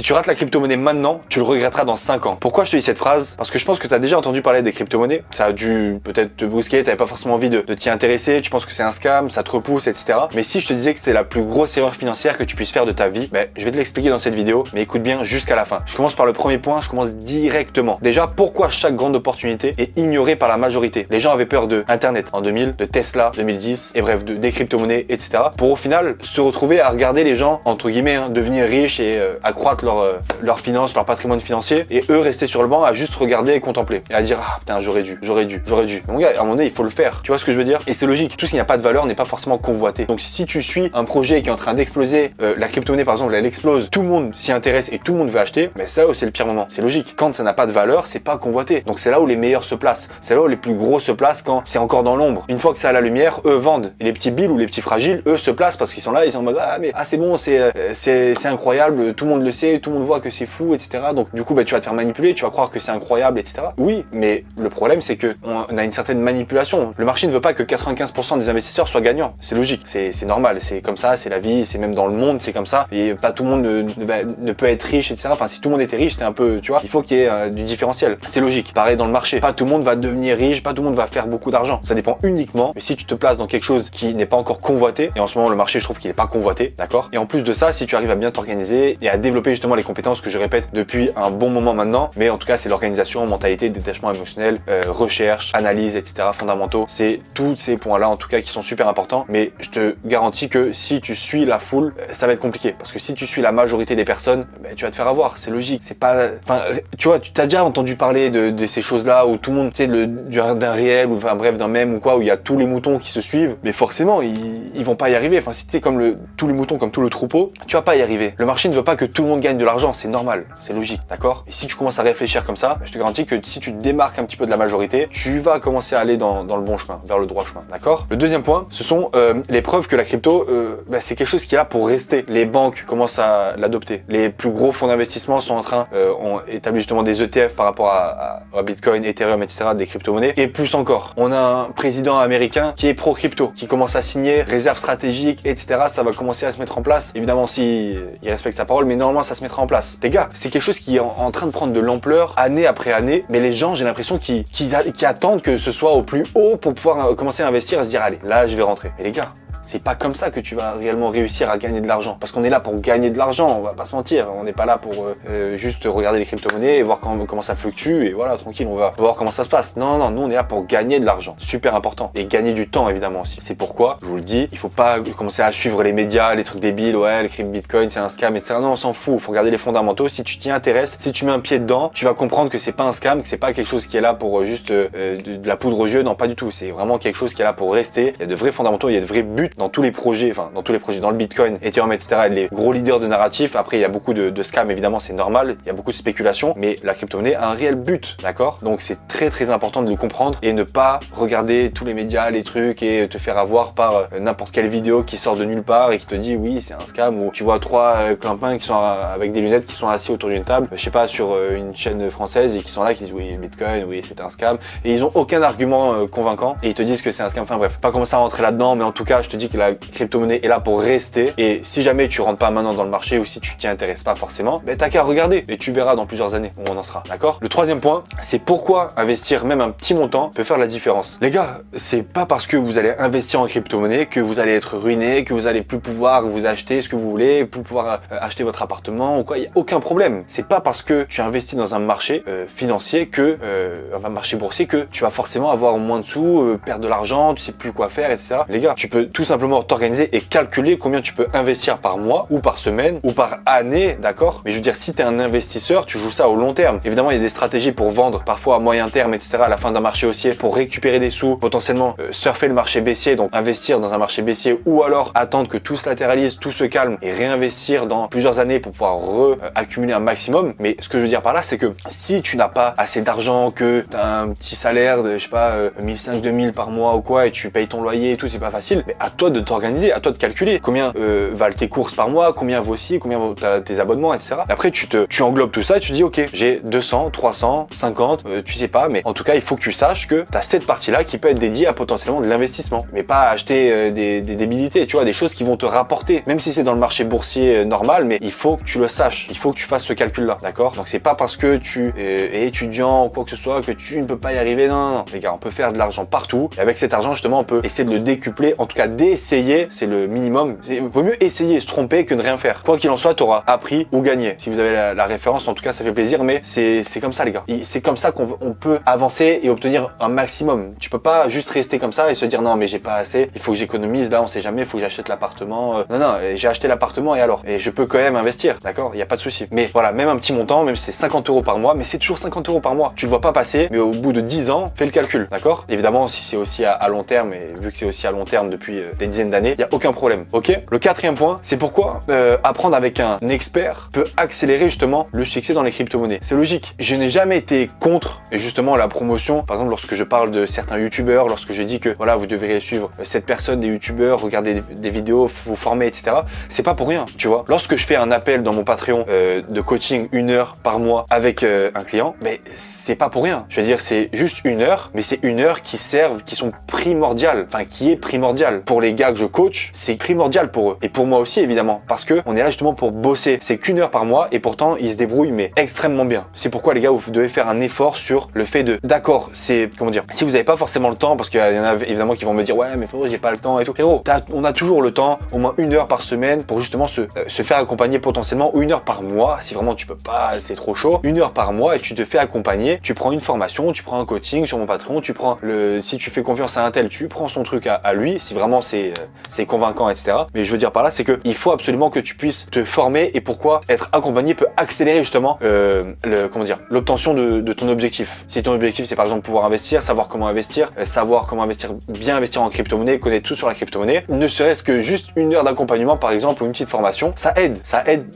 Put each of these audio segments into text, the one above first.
Si tu rates la crypto-monnaie maintenant, tu le regretteras dans 5 ans. Pourquoi je te dis cette phrase? Parce que je pense que tu as déjà entendu parler des crypto-monnaies. Ça a dû peut-être te brusquer, t'avais pas forcément envie de t'y intéresser, tu penses que c'est un scam, ça te repousse, etc. Mais si je te disais que c'était la plus grosse erreur financière que tu puisses faire de ta vie, je vais te l'expliquer dans cette vidéo, mais écoute bien jusqu'à la fin. Je commence par le premier point, je commence directement. Déjà, pourquoi chaque grande opportunité est ignorée par la majorité? Les gens avaient peur de Internet en 2000, de Tesla 2010, et bref, des crypto-monnaies, etc. Pour au final se retrouver à regarder les gens, entre guillemets, devenir riches et accroître leurs finances, leur patrimoine financier, et eux rester sur le banc à juste regarder et contempler. Et à dire, ah putain, j'aurais dû. Mais mon gars, à un moment donné, il faut le faire. Tu vois ce que je veux dire? Et c'est logique. Tout ce qui n'a pas de valeur n'est pas forcément convoité. Donc si tu suis un projet qui est en train d'exploser, la crypto-monnaie par exemple, elle explose, tout le monde s'y intéresse et tout le monde veut acheter, mais c'est là où c'est le pire moment. C'est logique. Quand ça n'a pas de valeur, c'est pas convoité. Donc c'est là où les meilleurs se placent. C'est là où les plus gros se placent quand c'est encore dans l'ombre. Une fois que c'est à la lumière, eux vendent. Et les petits billes ou les petits fragiles, eux se placent parce qu'ils sont là, ils sont en mode c'est bon, c'est incroyable, tout le monde le sait, tout le monde voit que c'est fou, etc. Donc du coup, tu vas te faire manipuler, tu vas croire que c'est incroyable, etc. Oui, mais le problème c'est que on a une certaine manipulation. Le marché ne veut pas que 95% des investisseurs soient gagnants. C'est logique, c'est normal, c'est comme ça, c'est la vie, c'est même dans le monde, c'est comme ça. Et pas tout le monde ne peut être riche, etc. Enfin, si tout le monde était riche, c'est un peu, tu vois, il faut qu'il y ait du différentiel. C'est logique. Pareil dans le marché. Pas tout le monde va devenir riche, pas tout le monde va faire beaucoup d'argent. Ça dépend uniquement. Mais si tu te places dans quelque chose qui n'est pas encore convoité, et en ce moment le marché, je trouve qu'il n'est pas convoité, d'accord? Et en plus de ça, si tu arrives à bien t'organiser et à développer justement les compétences que je répète depuis un bon moment maintenant, mais en tout cas, c'est l'organisation, mentalité, détachement émotionnel, recherche, analyse, etc. fondamentaux. C'est tous ces points-là, en tout cas, qui sont super importants. Mais je te garantis que si tu suis la foule, ça va être compliqué. Parce que si tu suis la majorité des personnes, tu vas te faire avoir. C'est logique. C'est pas, enfin, tu vois, tu t'as déjà entendu parler de ces choses-là où tout le monde, tu sais, d'un réel ou enfin bref d'un mème ou quoi, où il y a tous les moutons qui se suivent. Mais forcément, ils vont pas y arriver. Enfin, si t'es comme tous les moutons, comme tout le troupeau, tu vas pas y arriver. Le marché ne veut pas que tout le monde gagne de l'argent. C'est normal. C'est logique. D'accord? Et si tu commences à réfléchir comme ça, je te garantis que si tu te démarques un petit peu de la majorité, tu vas commencer à aller dans le bon chemin, vers le droit chemin. D'accord? Le deuxième point, ce sont les preuves que la crypto, c'est quelque chose qui est là pour rester. Les banques commencent à l'adopter. Les plus gros fonds d'investissement sont en train, ont établi justement des ETF par rapport à Bitcoin, Ethereum, etc., des crypto-monnaies. Et plus encore, on a un président américain qui est pro-crypto, qui commence à signer réserves stratégiques, etc. Ça va commencer à se mettre en place. Évidemment, si il respecte sa parole, mais normalement, ça se mettra en place. Les gars, c'est quelque chose qui est en train de prendre de l'ampleur année après année, mais les gens, j'ai l'impression qu'ils attendent que ce soit au plus haut pour pouvoir commencer à investir et se dire, allez, là, je vais rentrer. Mais les gars, c'est pas comme ça que tu vas réellement réussir à gagner de l'argent. Parce qu'on est là pour gagner de l'argent, on va pas se mentir. On n'est pas là pour juste regarder les crypto-monnaies et voir comment ça fluctue et voilà, tranquille, on va voir comment ça se passe. Non, nous on est là pour gagner de l'argent. Super important. Et gagner du temps évidemment aussi. C'est pourquoi, je vous le dis, il faut pas commencer à suivre les médias, les trucs débiles, ouais, les crypto Bitcoin, c'est un scam, etc. Non, on s'en fout. Il faut regarder les fondamentaux. Si tu t'y intéresses, si tu mets un pied dedans, tu vas comprendre que c'est pas un scam, que c'est pas quelque chose qui est là pour juste de la poudre aux yeux. Non, pas du tout. C'est vraiment quelque chose qui est là pour rester. Il y a de vrais fondamentaux, il y a de vrais buts dans tous les projets. Enfin, dans tous les projets, dans le Bitcoin, Ethereum, etc., les gros leaders de narratifs. Après, il y a beaucoup de scams, évidemment, c'est normal. Il y a beaucoup de spéculation, mais la crypto-monnaie a un réel but, d'accord? Donc, c'est très, très important de le comprendre et ne pas regarder tous les médias, les trucs et te faire avoir par n'importe quelle vidéo qui sort de nulle part et qui te dit, oui, c'est un scam, ou tu vois trois clampins qui sont avec des lunettes qui sont assis autour d'une table, je sais pas, sur une chaîne française et qui sont là, qui disent, oui, Bitcoin, oui, c'est un scam. Et ils ont aucun argument convaincant et ils te disent que c'est un scam. Enfin, bref, pas commencer à rentrer là-dedans, mais en tout cas, je te dis que la crypto-monnaie est là pour rester et si jamais tu rentres pas maintenant dans le marché ou si tu t'y intéresses pas forcément, t'as qu'à regarder et tu verras dans plusieurs années où on en sera, d'accord? Le troisième point, c'est pourquoi investir même un petit montant peut faire la différence. Les gars, c'est pas parce que vous allez investir en crypto-monnaie que vous allez être ruiné, que vous allez plus pouvoir vous acheter ce que vous voulez, plus pouvoir acheter votre appartement ou quoi, il y a aucun problème. C'est pas parce que tu investis dans un marché financier que un marché boursier que tu vas forcément avoir moins de sous, perdre de l'argent, tu sais plus quoi faire, etc. Les gars, tu peux tout simplement t'organiser et calculer combien tu peux investir par mois ou par semaine ou par année, d'accord? Mais je veux dire, si tu es un investisseur, tu joues ça au long terme. Évidemment, il y a des stratégies pour vendre, parfois à moyen terme, etc. à la fin d'un marché haussier, pour récupérer des sous, potentiellement surfer le marché baissier, donc investir dans un marché baissier ou alors attendre que tout se latéralise, tout se calme et réinvestir dans plusieurs années pour pouvoir accumuler un maximum. Mais ce que je veux dire par là, c'est que si tu n'as pas assez d'argent, que tu as un petit salaire de, je sais pas, 1500, 2000 par mois ou quoi, et tu payes ton loyer et tout, c'est pas facile, mais à toi de t'organiser, à toi de calculer combien valent tes courses par mois, combien vaut ci, combien vaut tes abonnements, etc. Après, tu englobes tout ça et tu dis, ok, j'ai 200, 300, 50, tu sais pas, mais en tout cas, il faut que tu saches que tu as cette partie-là qui peut être dédiée à potentiellement de l'investissement, mais pas à acheter des débilités, tu vois, des choses qui vont te rapporter, même si c'est dans le marché boursier normal, mais il faut que tu le saches, il faut que tu fasses ce calcul-là, d'accord? Donc c'est pas parce que tu es étudiant ou quoi que ce soit que tu ne peux pas y arriver, non, les gars, on peut faire de l'argent partout, et avec cet argent, justement, on peut essayer de le décupler, en tout cas d'essayer, c'est le minimum, vaut mieux essayer et se tromper que ne rien faire. Quoi qu'il en soit, tu auras appris ou gagné. Si vous avez la référence, en tout cas, ça fait plaisir, mais c'est comme ça, les gars. C'est comme ça qu'on peut avancer et obtenir un maximum. Tu peux pas juste rester comme ça et se dire non, mais j'ai pas assez, il faut que j'économise, là, on sait jamais, il faut que j'achète l'appartement. Non, j'ai acheté l'appartement et alors? Et je peux quand même investir, d'accord? Il n'y a pas de souci. Mais voilà, même un petit montant, même si c'est 50 € par mois, mais c'est toujours 50 € par mois. Tu le vois pas passer, mais au bout de 10 ans, fais le calcul, d'accord? Évidemment, si c'est aussi à long terme, et vu que c'est aussi à long terme depuis des dizaines d'années, il n'y a aucun problème, ok? Le quatrième point, c'est pourquoi apprendre avec un expert peut accélérer justement le succès dans les crypto-monnaies. C'est logique. Je n'ai jamais été contre justement la promotion. Par exemple, lorsque je parle de certains youtubeurs, lorsque je dis que voilà, vous devriez suivre cette personne, des youtubeurs, regarder des vidéos, vous former, etc. C'est pas pour rien, tu vois. Lorsque je fais un appel dans mon Patreon de coaching 1 heure par mois avec un client, mais c'est pas pour rien. Je veux dire, c'est juste 1 heure, mais c'est 1 heure qui sont primordiales, enfin qui est primordiale pour les gars que je coach. C'est primordial pour eux et pour moi aussi évidemment, parce que on est là justement pour bosser. C'est qu'1 heure par mois et pourtant ils se débrouillent mais extrêmement bien. C'est pourquoi les gars, vous devez faire un effort sur le fait de, d'accord, c'est comment dire, si vous n'avez pas forcément le temps, parce qu'il y en a évidemment qui vont me dire ouais mais frérot j'ai pas le temps et tout. Frérot, on a toujours le temps, au moins 1 heure par semaine pour justement se faire accompagner potentiellement, ou 1 heure par mois si vraiment tu peux pas, c'est trop chaud. 1 heure par mois et tu te fais accompagner, tu prends une formation, tu prends un coaching sur mon Patreon, tu prends si tu fais confiance à un tel, tu prends son truc à lui, si vraiment c'est convaincant, etc. Mais je veux dire par là, c'est que il faut absolument que tu puisses te former, et pourquoi être accompagné peut accélérer justement l'obtention de ton objectif. Si ton objectif c'est par exemple pouvoir investir, savoir comment investir, bien investir en crypto-monnaie, connaître tout sur la crypto-monnaie, ne serait-ce que juste 1 heure d'accompagnement par exemple ou une petite formation, ça aide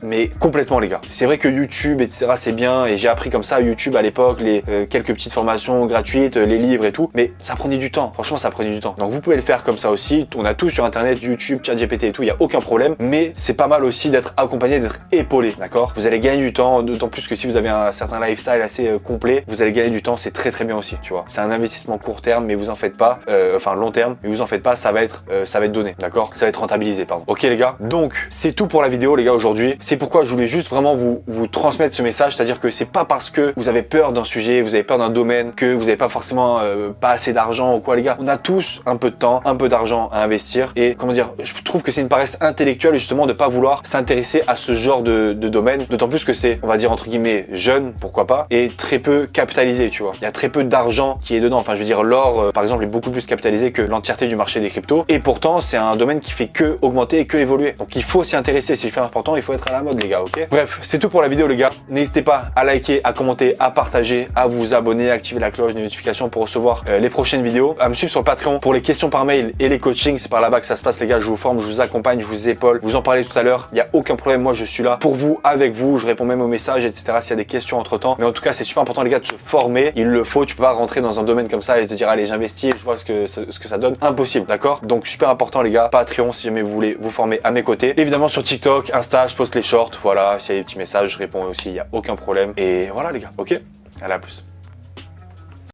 mais complètement les gars. C'est vrai que YouTube etc c'est bien, et j'ai appris comme ça YouTube à l'époque, les quelques petites formations gratuites, les livres et tout, mais ça prenait du temps, franchement ça prenait du temps. Donc vous pouvez le faire comme ça aussi, on a tout sur internet, YouTube, ChatGPT et tout, il n'y a aucun problème, mais c'est pas mal aussi d'être accompagné, d'être épaulé, d'accord? Vous allez gagner du temps, d'autant plus que si vous avez un certain lifestyle assez complet, vous allez gagner du temps, c'est très bien aussi, tu vois. C'est un investissement court terme, mais vous en faites pas, enfin long terme, mais vous en faites pas, ça va être donné, d'accord? Ça va être rentabilisé, pardon. Ok les gars, donc c'est tout pour la vidéo les gars aujourd'hui. C'est pourquoi je voulais juste vraiment vous transmettre ce message, c'est-à-dire que c'est pas parce que vous avez peur d'un sujet, vous avez peur d'un domaine, que vous n'avez pas forcément pas assez d'argent ou quoi les gars. On a tous un peu de temps, un peu d'argent à investir, et comment dire, je trouve que c'est une paresse intellectuelle justement de pas vouloir s'intéresser à ce genre de domaine, d'autant plus que c'est, on va dire entre guillemets, jeune, pourquoi pas, et très peu capitalisé, tu vois. Il y a très peu d'argent qui est dedans. Enfin, je veux dire, l'or, par exemple, est beaucoup plus capitalisé que l'entièreté du marché des cryptos, et pourtant, c'est un domaine qui fait que augmenter et que évoluer. Donc, il faut s'y intéresser, c'est super important, il faut être à la mode, les gars, ok? Bref, c'est tout pour la vidéo, les gars. N'hésitez pas à liker, à commenter, à partager, à vous abonner, à activer la cloche de notification pour recevoir les prochaines vidéos, à me suivre sur le Patreon pour les questions par mail et les coachings. C'est par là-bas que ça se passe, les gars. Je vous forme, je vous accompagne, je vous épaule. Vous en parlez tout à l'heure. Il n'y a aucun problème. Moi, je suis là pour vous, avec vous. Je réponds même aux messages, etc. s'il y a des questions entre temps. Mais en tout cas, c'est super important, les gars, de se former. Il le faut. Tu peux pas rentrer dans un domaine comme ça et te dire, allez, j'investis et je vois ce que ça donne. Impossible, d'accord? Donc, super important, les gars. Patreon, si jamais vous voulez vous former à mes côtés. Évidemment, sur TikTok, Insta, je poste les shorts. Voilà. S'il y a des petits messages, je réponds aussi. Il n'y a aucun problème. Et voilà, les gars. Ok? Allez, à plus.